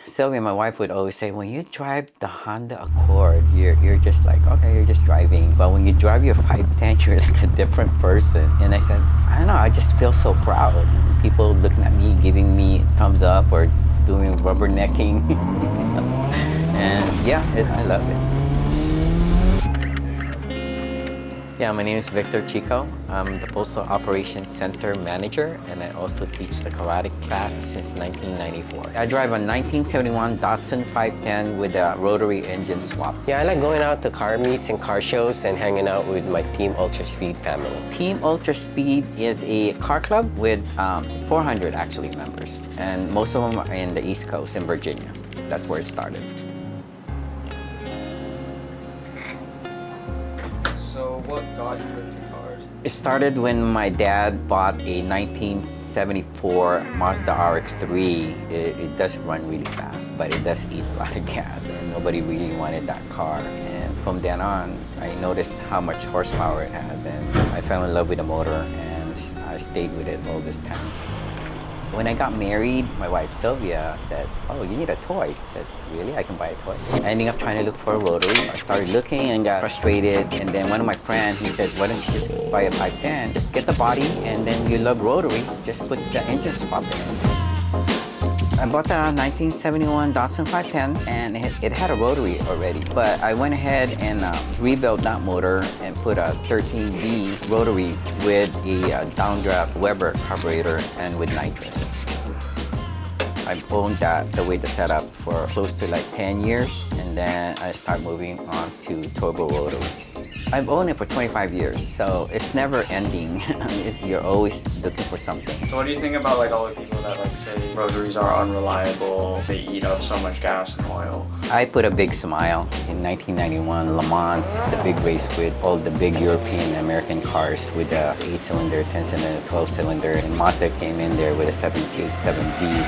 Sylvia, my wife, would always say, when you drive the Honda Accord, you're just like, okay, you're just driving. But when you drive your 510, you're like a different person. And I said, I don't know, I just feel so proud. People looking at me, giving me thumbs up or doing rubbernecking. And yeah, I love it. Yeah, my name is Victor Chico. I'm the Postal Operations Center Manager, and I also teach the karate class since 1994. I drive a 1971 Datsun 510 with a rotary engine swap. Yeah, I like going out to car meets and car shows and hanging out with my Team Ultra Speed family. Team Ultra Speed is a car club with 400 actually members, and most of them are in the East Coast in Virginia. That's where it started. So what got you into cars? It started when my dad bought a 1974 Mazda RX-3. It does run really fast, but it does eat a lot of gas, and nobody really wanted that car. And from then on, I noticed how much horsepower it had, and I fell in love with the motor, and I stayed with it all this time. When I got married, my wife Sylvia said, oh, you need a toy. I said, really? I can buy a toy? I ended up trying to look for a rotary. I started looking and got frustrated. And then one of my friends, he said, why don't you just buy a 510? Just get the body, and then you love rotary. Just put the engine swap in. I bought the 1971 Datsun 510, and it had a rotary already. But I went ahead and rebuilt that motor and put a 13B rotary with a downdraft Weber carburetor and with nitrous. I've owned that the way the setup for close to like 10 years, and then I start moving on to turbo rotaries. I've owned it for 25 years, so it's never ending. You're always looking for something. So what do you think about like all the people that like say rotaries are unreliable, they eat up so much gas and oil? I put a big smile in 1991, Le Mans, the big race with all the big European and American cars with the 8-cylinder, 10-cylinder, 12-cylinder, and Mazda came in there with a 787B.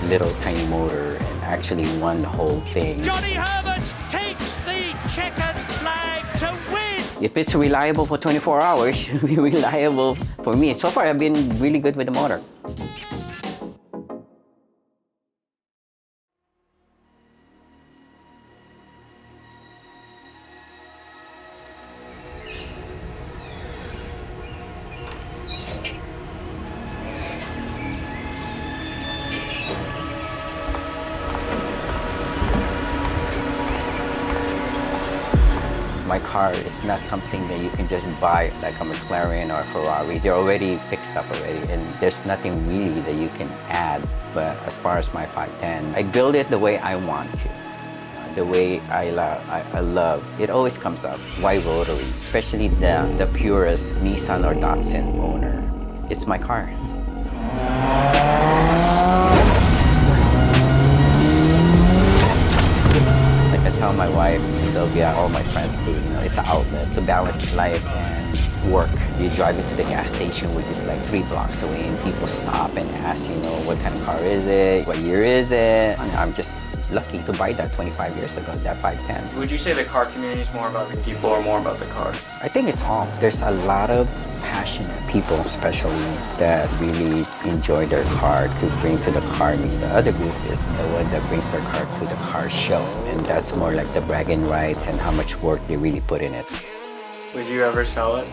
Little tiny motor, and actually won the whole thing. Johnny Herbert takes the checkered flag to win! If it's reliable for 24 hours, it should be reliable for me. So far, I've been really good with the motor. My car is not something that you can just buy like a McLaren or a Ferrari. They're already fixed up already, and there's nothing really that you can add. But as far as my 510, I build it the way I want to, the way I love. It always comes up. Why rotary? Especially the purest Nissan or Datsun owner. It's my car. I tell my wife, Sylvia, all my friends do, it's an outlet to balance life and work. You drive into the gas station, which is like 3 blocks away, and people stop and ask, what kind of car is it? What year is it? And I'm just lucky to buy that 25 years ago, that 510. Would you say the car community is more about the people or more about the car? I think it's all. There's a lot of passionate people, especially, that really enjoy their car to bring to the car meet. The other group is the one that brings their car to the car show, and that's more like the bragging rights and how much work they really put in it. Would you ever sell it?